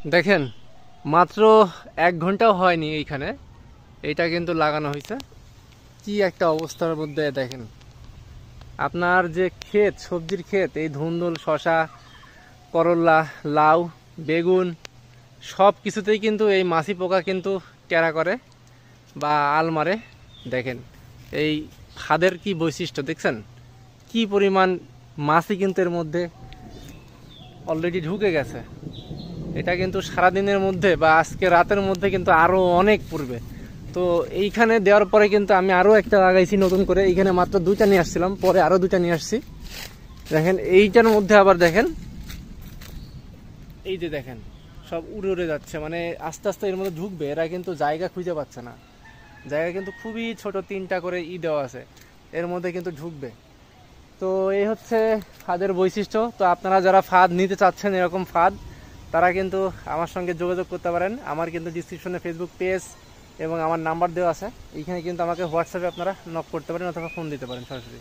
দেখেন, মাত্র 1 ঘন্টাও হয়নি এইখানে, এটা কিন্তু লাগানো হয়েছে। কি একটা অবস্থার মধ্যে দেখেন, আপনার যে ক্ষেত, সবজির ক্ষেত, এই ধুন্দুল, শশা, করল্লা, লাউ, বেগুন সব কিছুতেই কিন্তু এই মাছি পোকা কিন্তু টেরা করে বা আল মারে। দেখেন এই ফাদের কি বৈশিষ্ট্য দেখছেন, কি পরিমাণ মাছি কিন্তু এর মধ্যে অলরেডি ঢুকে গেছে। এটা কিন্তু সারাদিনের মধ্যে বা আজকে রাতের মধ্যে কিন্তু আরও অনেক পূর্বে। তো এইখানে দেওয়ার পরে কিন্তু আমি আরও একটা লাগাইছি নতুন করে। এইখানে মাত্র 2টা নিয়ে আসছিলাম, পরে আরও 2টা নিয়ে আসছি। দেখেন এইটার মধ্যে আবার দেখেন, এই যে দেখেন সব উড়ে উড়ে যাচ্ছে, মানে আস্তে আস্তে এর মধ্যে ঢুকবে। এরা কিন্তু জায়গা খুঁজে পাচ্ছে না, জায়গা কিন্তু খুবই ছোট, 3টা করে দেওয়া আছে, এর মধ্যে কিন্তু ঢুকবে। তো এই হচ্ছে ফাদের বৈশিষ্ট্য। তো আপনারা যারা ফাদ নিতে চাচ্ছেন, এরকম ফাদ, তারা কিন্তু আমার সঙ্গে যোগাযোগ করতে পারেন। আমার কিন্তু ডিসক্রিপশনে ফেসবুক পেজ এবং আমার নাম্বার দেওয়া আছে। এইখানে কিন্তু আমাকে হোয়াটসঅ্যাপে আপনারা নক করতে পারেন অথবা ফোন দিতে পারেন সরাসরি।